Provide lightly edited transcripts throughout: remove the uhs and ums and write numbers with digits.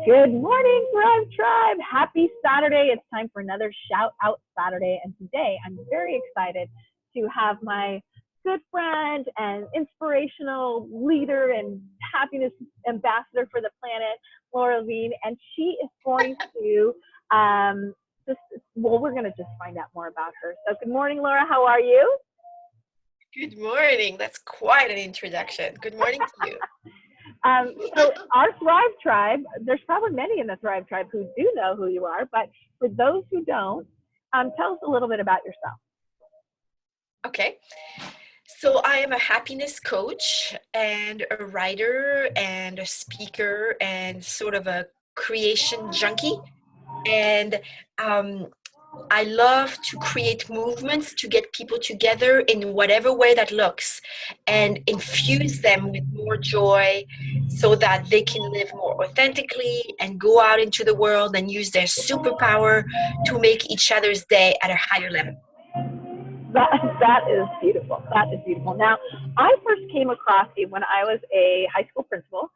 Good morning, Thrive Tribe. Happy Saturday. It's time for another Shout Out Saturday. And today I'm very excited to have my good friend and inspirational leader and happiness ambassador for the planet, Laura Lavigne. And she is going to we're going to just find out more about her. So good morning, Laura. How are you? Good morning. That's quite an introduction. Good morning to you. So our Thrive Tribe, there's probably many in the Thrive Tribe who do know who you are, but for those who don't, tell us a little bit about yourself. Okay. So I am a happiness coach and a writer and a speaker and sort of a creation junkie. And I love to create movements to get people together in whatever way that looks and infuse them with more joy so that they can live more authentically and go out into the world and use their superpower to make each other's day at a higher level. That is beautiful. That is beautiful. Now, I first came across you when I was a high school principal,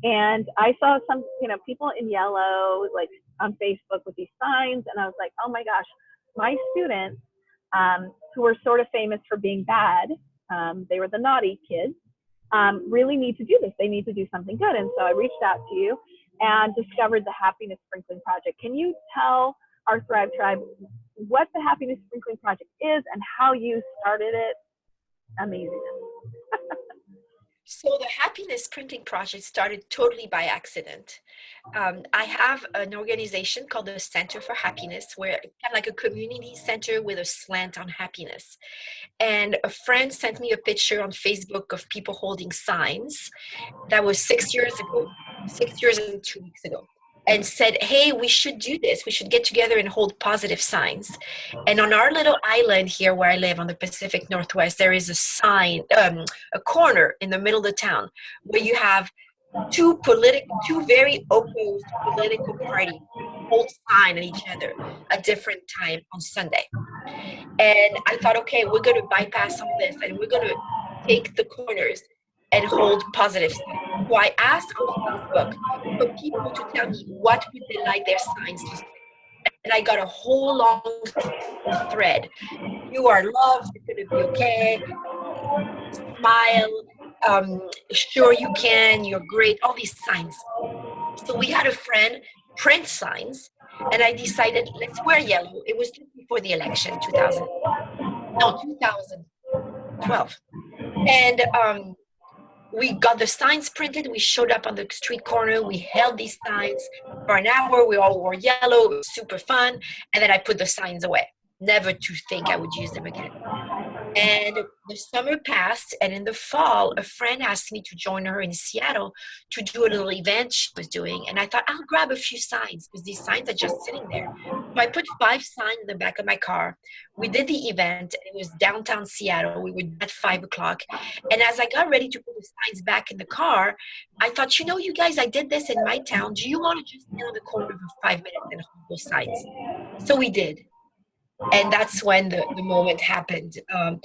and I saw some, people in yellow, like on Facebook with these signs, and I was like, oh my gosh, my students, who were sort of famous for being bad, they were the naughty kids, really need to do this. They need to do something good. And so I reached out to you and discovered the Happiness Sprinkling Project. Can you tell our Thrive Tribe what the Happiness Sprinkling Project is and how you started it? Amazing. So the Happiness Sprinkling Project started totally by accident. I have an organization called the Center for Happiness, where kind of like a community center with a slant on happiness. And a friend sent me a picture on Facebook of people holding signs. That was 6 years ago, 6 years and 2 weeks ago. And said, hey, we should do this. We should get together and hold positive signs. And on our little island here where I live on the Pacific Northwest, there is a sign, a corner in the middle of the town where you have two very opposed political parties hold sign at each other at different time on Sunday. And I thought, okay, we're going to bypass all this and we're going to take the corners and hold positive signs. So I asked on Facebook for people to tell me what would they like their signs to say. And I got a whole long thread. You are loved, it's going to be okay, smile, sure you can, you're great, all these signs. So we had a friend print signs, and I decided, let's wear yellow. It was just before the election, 2012. And we got the signs printed. We showed up on the street corner. We held these signs for an hour. We all wore yellow. It was super fun. And then I put the signs away, never to think I would use them again. And the summer passed, and in the fall, a friend asked me to join her in Seattle to do a little event she was doing. And I thought, I'll grab a few signs because these signs are just sitting there. So I put 5 signs in the back of my car. We did the event, and it was downtown Seattle. We were at 5 o'clock. And as I got ready to put the signs back in the car, I thought, you guys, I did this in my town. Do you want to just stand on the corner for 5 minutes and hold those signs? So we did. And that's when the moment happened. I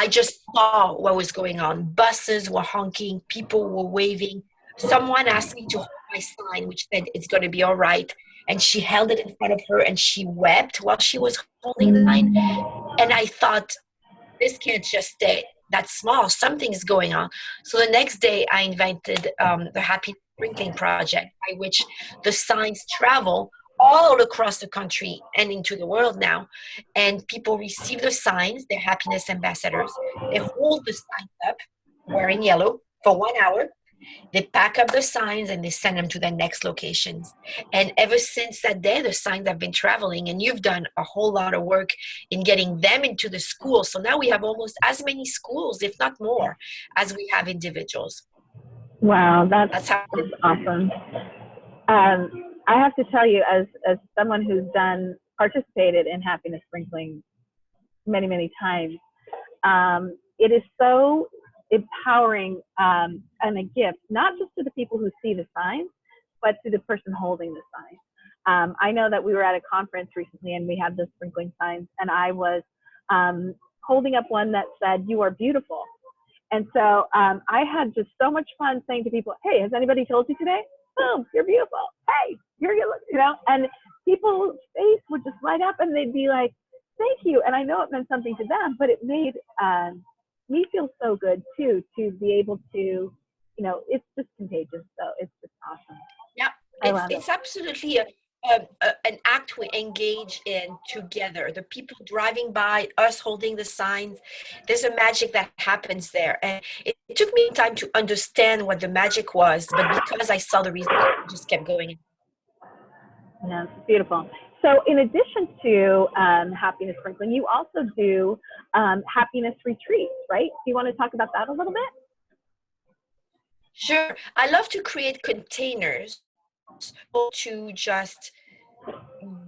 just saw what was going on. Buses were honking. People were waving. Someone asked me to hold my sign, which said, it's going to be all right. And she held it in front of her, and she wept while she was holding the sign. And I thought, this can't just stay that small. Something's going on. So the next day, I invented the Happy Sprinkling Project, by which the signs travel all across the country and into the world now. And people receive the signs, they're happiness ambassadors. They hold the signs up wearing yellow for 1 hour. They pack up the signs and they send them to their next locations. And ever since that day, the signs have been traveling, and you've done a whole lot of work in getting them into the schools. So now we have almost as many schools, if not more, as we have individuals. Wow, that's awesome. I have to tell you, as someone who's participated in Happiness Sprinkling many, many times, it is so empowering and a gift, not just to the people who see the signs, but to the person holding the sign. I know that we were at a conference recently, and we had the sprinkling signs, and I was holding up one that said, "You are beautiful." And so I had just so much fun saying to people, hey, has anybody told you today? Boom, you're beautiful. Hey, and people's face would just light up and they'd be like, thank you. And I know it meant something to them, but it made me feel so good too, to be able to, it's just contagious. So it's just awesome. Yeah, it's absolutely an act we engage in together. The people driving by, us holding the signs, there's a magic that happens there. And it took me time to understand what the magic was, but because I saw the result, I just kept going. Yeah, it's beautiful. So in addition to happiness sprinkling, you also do happiness retreats, right? Do you want to talk about that a little bit? Sure. I love to create containers to just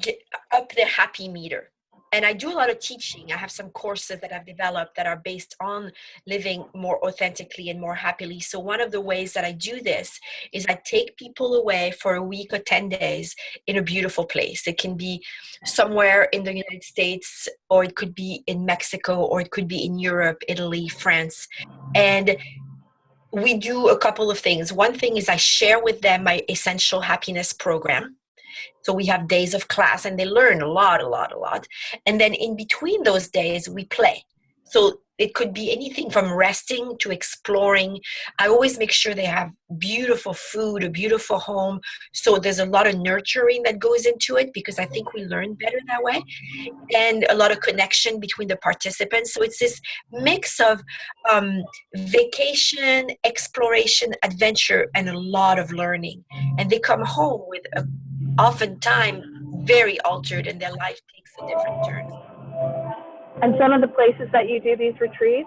get up their happy meter. And I do a lot of teaching. I have some courses that I've developed that are based on living more authentically and more happily. So one of the ways that I do this is I take people away for a week or 10 days in a beautiful place. It can be somewhere in the United States, or it could be in Mexico, or it could be in Europe, Italy, France. And we do a couple of things. One thing is I share with them my Essential Happiness program. So we have days of class and they learn a lot. And then in between those days, we play. So it could be anything from resting to exploring. I always make sure they have beautiful food, a beautiful home. So there's a lot of nurturing that goes into it, because I think we learn better that way, and a lot of connection between the participants. So it's this mix of vacation, exploration, adventure, and a lot of learning. And they come home with oftentimes very altered, and their life takes a different turn. And some of the places that you do these retreats?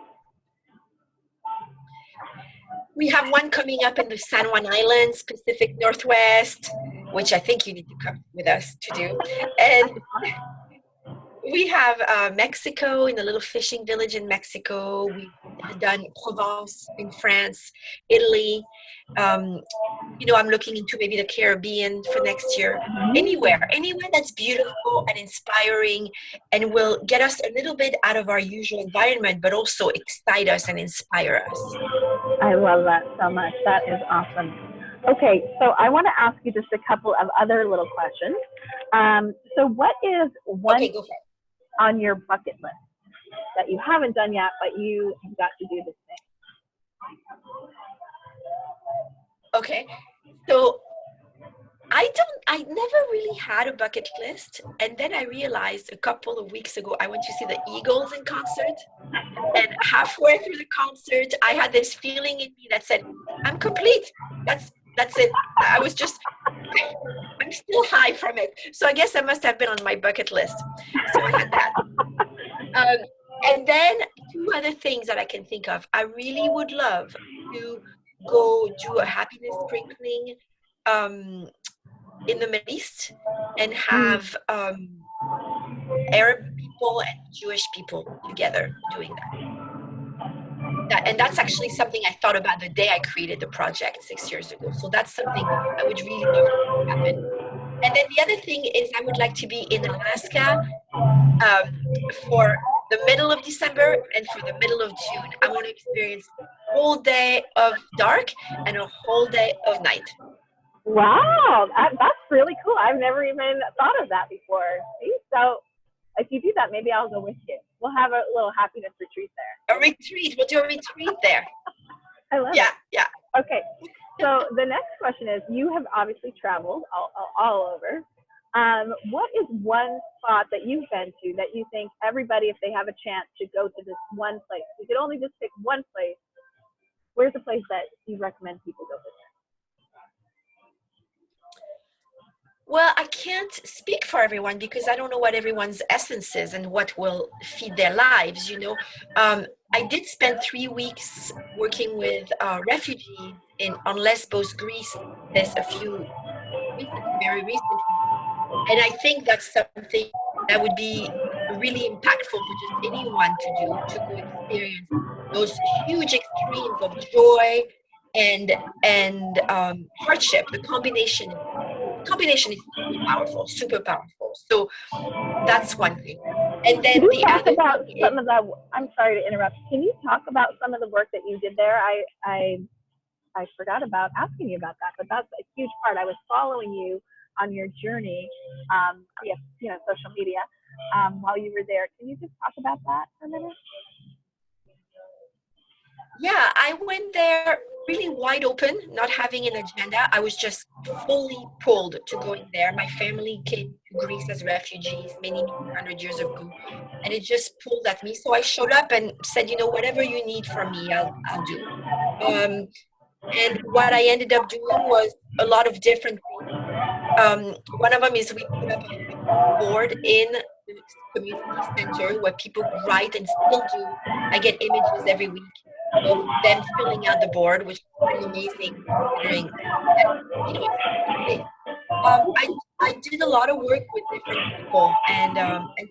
We have one coming up in the San Juan Islands, Pacific Northwest, which I think you need to come with us to do. And we have Mexico, in a little fishing village in Mexico. We've done Provence in France, Italy. I'm looking into maybe the Caribbean for next year. Anywhere that's beautiful and inspiring and will get us a little bit out of our usual environment, but also excite us and inspire us. I love that so much. That is awesome. Okay, so I want to ask you just a couple of other little questions. So what is one on your bucket list that you haven't done yet, but you have got to do this thing? Okay, so I never really had a bucket list. And then I realized a couple of weeks ago, I went to see the Eagles in concert. And halfway through the concert, I had this feeling in me that said, I'm complete. That's it. I'm still high from it. So I guess I must have been on my bucket list. So I had that. And then two other things that I can think of. I really would love to go do a happiness sprinkling in the Middle East, and have Arab people and Jewish people together doing that. And that's actually something I thought about the day I created the project 6 years ago. So that's something I would really love to happen. And then the other thing is I would like to be in Alaska for the middle of December and for the middle of June. I want to experience a whole day of dark and a whole day of night. Wow, that's really cool. I've never even thought of that before. See? So if you do that, maybe I'll go with you. We'll have a little happiness retreat there. A retreat. We'll do a retreat there. I love it. Yeah. Okay. So the next question is, you have obviously traveled all over. What is one spot that you've been to that you think everybody, if they have a chance, should go to this one place? You could only just pick one place. Where's the place that you recommend people go visit? Well, I can't speak for everyone because I don't know what everyone's essence is and what will feed their lives, I did spend 3 weeks working with refugees on Lesbos, Greece, very recently. And I think that's something that would be really impactful for just anyone to do, to go experience those huge extremes of joy and hardship. The combination is super powerful. So that's one thing. And Can then you the talk other about thing is, some of the? I'm sorry to interrupt. Can you talk about some of the work that you did there? I forgot about asking you about that, but that's a huge part. I was following you on your journey via social media while you were there. Can you just talk about that for a minute? yeah, I went there really wide open, not having an agenda. I was just fully pulled to going there. My family came to Greece as refugees many, many 100 years ago, and it just pulled at me. So I showed up and said, whatever you need from me, I'll do. Um, and what I ended up doing was a lot of different things. One of them is we put up a board in the community center where people write and still do. I get images every week of them filling out the board, which is pretty amazing considering that it's a place. I did a lot of work with different people and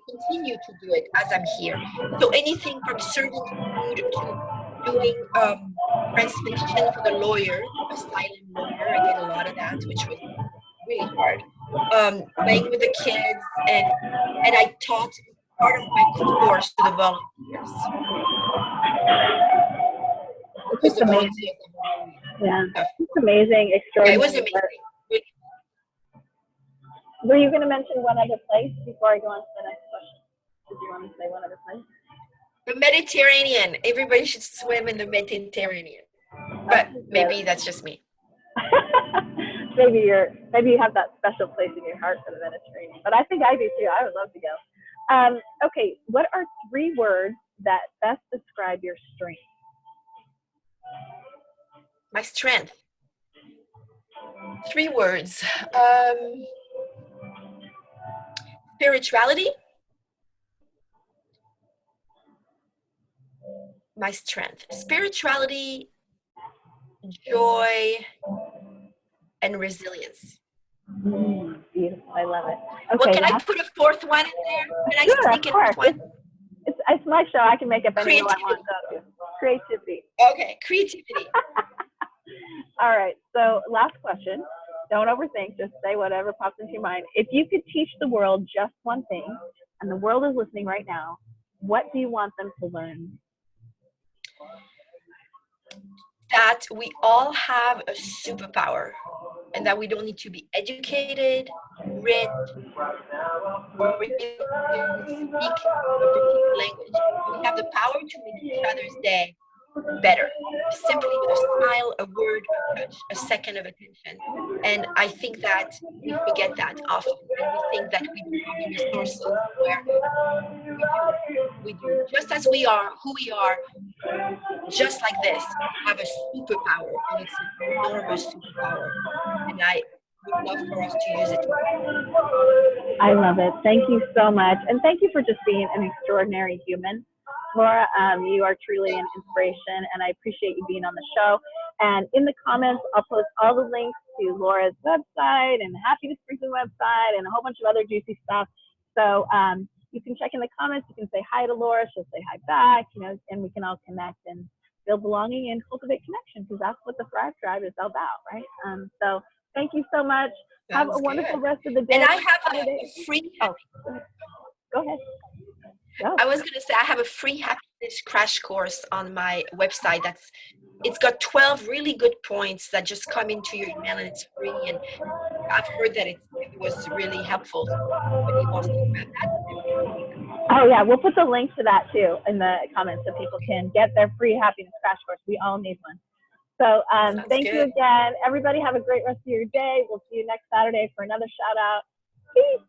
continue to do it as I'm here. So anything from serving food to doing translation for the lawyer, asylum lawyer. I did a lot of that, which was really hard. Playing with the kids and I taught part of my course to the volunteers It's because just the amazing. volunteers are really Yeah, tough. it's amazing, Yeah, it was extraordinary work. amazing. Really. Were you going to mention one other place before I go on to the next question? Did you want to say one other place? The Mediterranean. Everybody should swim in the Mediterranean. But maybe that's just me. maybe you have that special place in your heart for the Mediterranean. But I think I do too. I would love to go. Okay, what are 3 words that best describe your strength? My strength. 3 words. Spirituality. My strength. Spirituality, joy, and resilience. Beautiful. I love it. Okay. Well, can I put a 4th one in there? Can I sure, sneak in a 4th one? It's my show. I can make up any one I Creativity. want. Creativity. Okay, creativity. All right. So last question. Don't overthink. Just say whatever pops into your mind. If you could teach the world just one thing, and the world is listening right now, what do you want them to learn? That we all have a superpower and that we don't need to be educated, rich, or even speak a particular language. We have the power to make each other's day better, simply with a smile, a word, a touch, a second of attention. And I think that we forget that often, and we think that we don't have the resources where we do. Just as we are who we are, just like this, we have a superpower, and it's an enormous superpower. And I would love for us to use it. I love it. Thank you so much. And thank you for just being an extraordinary human. Laura, you are truly an inspiration, and I appreciate you being on the show. And in the comments, I'll post all the links to Laura's website and Happy to Sprinkle website and a whole bunch of other juicy stuff. So you can check in the comments. You can say hi to Laura. She'll say hi back, and we can all connect and feel belonging and cultivate connection, because that's what the Thrive Tribe is all about, right? So thank you so much. Have a wonderful rest of the day. And I have a free. Oh, go ahead. Go. I was going to say I have a free happiness crash course on my website. It's got 12 really good points that just come into your email, and it's free. And I've heard that it was really helpful. So if anybody wants to grab that. Oh yeah, we'll put the link to that too in the comments so people can get their free happiness crash course. We all need one. So thank you again. Everybody have a great rest of your day. We'll see you next Saturday for another shout out. Peace.